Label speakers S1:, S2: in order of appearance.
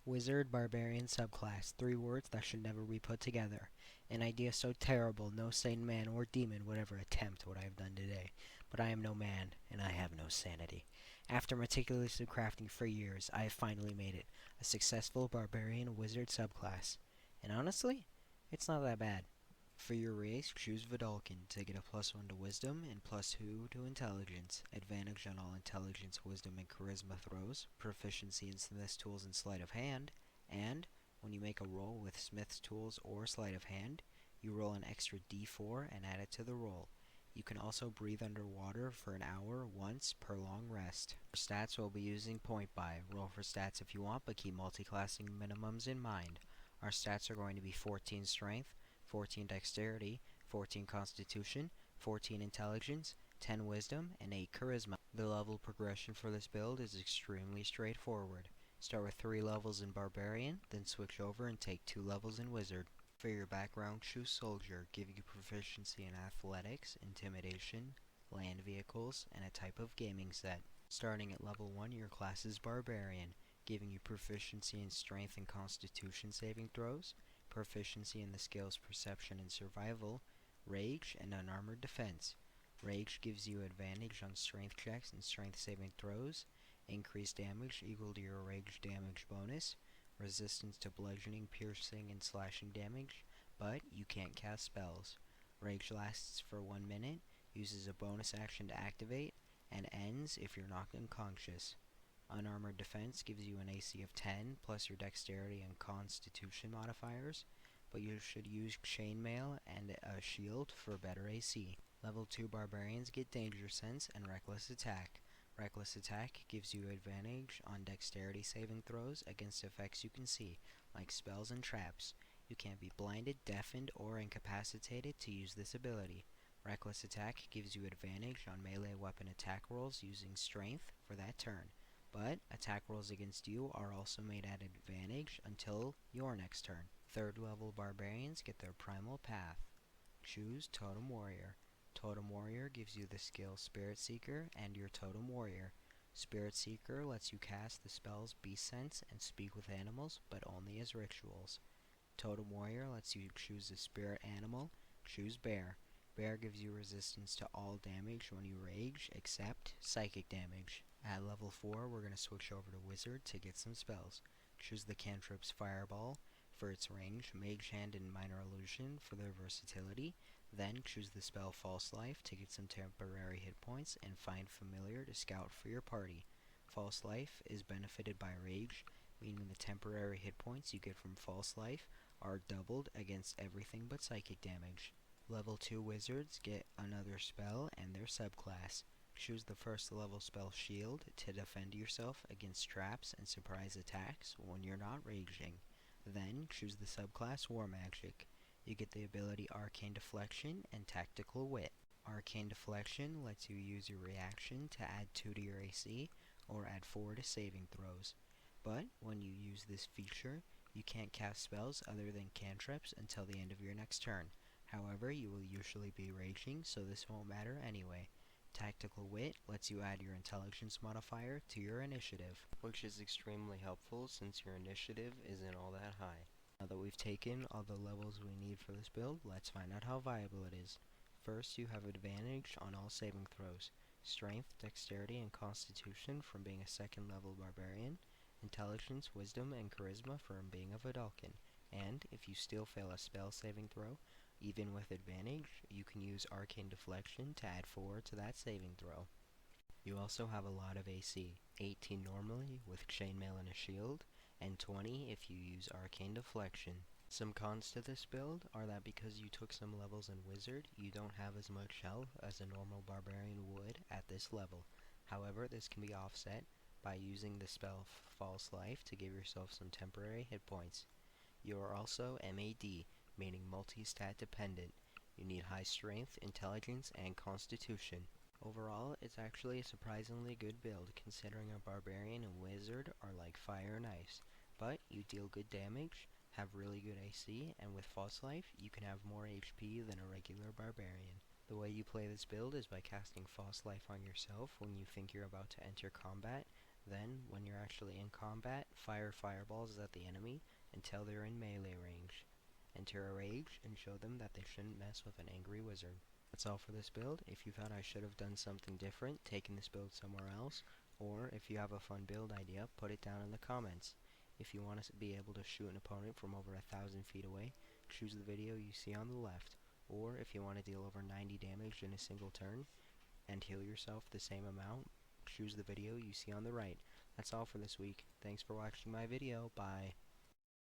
S1: Wizard Barbarian Subclass. 3 words that should never be put together. An idea so terrible no sane man or demon would ever attempt what I have done today. But I am no man, and I have no sanity. After meticulously crafting for years, I have finally made it. A successful Barbarian and Wizard Subclass. And honestly, it's not that bad. For your race, choose Vidalkin to get a +1 to Wisdom and +2 to Intelligence, advantage on all Intelligence, Wisdom, and Charisma throws, proficiency in Smith's Tools and Sleight of Hand, and, when you make a roll with Smith's Tools or Sleight of Hand, you roll an extra d4 and add it to the roll. You can also breathe underwater for an hour once per long rest. For stats, we'll be using point buy. Roll for stats if you want, but keep multiclassing minimums in mind. Our stats are going to be 14 Strength, 14 Dexterity, 14 Constitution, 14 Intelligence, 10 Wisdom, and 8 Charisma. The level progression for this build is extremely straightforward. Start with 3 levels in Barbarian, then switch over and take 2 levels in Wizard. For your background, choose Soldier, giving you proficiency in Athletics, Intimidation, Land Vehicles, and a type of gaming set. Starting at level 1, your class is Barbarian, giving you proficiency in Strength and Constitution saving throws, proficiency in the skills Perception and Survival, Rage, and Unarmored Defense. Rage gives you advantage on strength checks and strength saving throws, increased damage equal to your rage damage bonus, resistance to bludgeoning, piercing, and slashing damage, but you can't cast spells. Rage lasts for 1 minute, uses a bonus action to activate, and ends if you're knocked unconscious. Unarmored Defense gives you an AC of 10 plus your Dexterity and Constitution modifiers, but you should use Chainmail and a shield for better AC. Level 2 Barbarians get Danger Sense and Reckless Attack. Reckless Attack gives you advantage on Dexterity saving throws against effects you can see, like spells and traps. You can't be blinded, deafened, or incapacitated to use this ability. Reckless Attack gives you advantage on melee weapon attack rolls using Strength for that turn, but attack rolls against you are also made at advantage until your next turn. 3rd level Barbarians get their Primal Path. Choose Totem Warrior. Totem Warrior gives you the skill Spirit Seeker and your Totem Warrior. Spirit Seeker lets you cast the spells Beast Sense and Speak with Animals, but only as rituals. Totem Warrior lets you choose a spirit animal. Choose Bear. Bear gives you resistance to all damage when you rage, except psychic damage. At level 4, we're going to switch over to Wizard to get some spells. Choose the cantrips Fireball for its range, Mage Hand and Minor Illusion for their versatility, then choose the spell False Life to get some temporary hit points, and find Familiar to scout for your party. False Life is benefited by Rage, meaning the temporary hit points you get from False Life are doubled against everything but psychic damage. Level 2 Wizards get another spell and their subclass. Choose the 1st level spell Shield to defend yourself against traps and surprise attacks when you're not raging. Then choose the subclass War Magic. You get the ability Arcane Deflection and Tactical Wit. Arcane Deflection lets you use your reaction to add 2 to your AC or add 4 to saving throws. But when you use this feature, you can't cast spells other than cantrips until the end of your next turn. However, you will usually be raging, so this won't matter anyway. Tactical Wit lets you add your intelligence modifier to your initiative, which is extremely helpful since your initiative isn't all that high. Now that we've taken all the levels we need for this build, let's find out how viable it is. First, you have advantage on all saving throws. Strength, Dexterity, and Constitution from being a 2nd level Barbarian, Intelligence, Wisdom, and Charisma from being a Vidalkin. And, if you still fail a spell saving throw, even with advantage, you can use Arcane Deflection to add 4 to that saving throw. You also have a lot of AC, 18 normally with Chainmail and a shield, and 20 if you use Arcane Deflection. Some cons to this build are that because you took some levels in Wizard, you don't have as much health as a normal Barbarian would at this level. However, this can be offset by using the spell False Life to give yourself some temporary hit points. You are also MAD, meaning multi-stat dependent. You need high strength, intelligence, and constitution. Overall, it's actually a surprisingly good build, considering a Barbarian and Wizard are like fire and ice. But you deal good damage, have really good AC, and with False Life, you can have more HP than a regular Barbarian. The way you play this build is by casting False Life on yourself when you think you're about to enter combat, Then, when you're actually in combat, fire fireballs at the enemy until they're in melee range. Enter a rage and show them that they shouldn't mess with an angry wizard. That's all for this build. If you thought I should have done something different, taken this build somewhere else, or if you have a fun build idea, put it down in the comments. If you want to be able to shoot an opponent from over 1,000 feet away, choose the video you see on the left. Or if you want to deal over 90 damage in a single turn, and heal yourself the same amount, choose the video you see on the right. That's all for this week. Thanks for watching my video. Bye.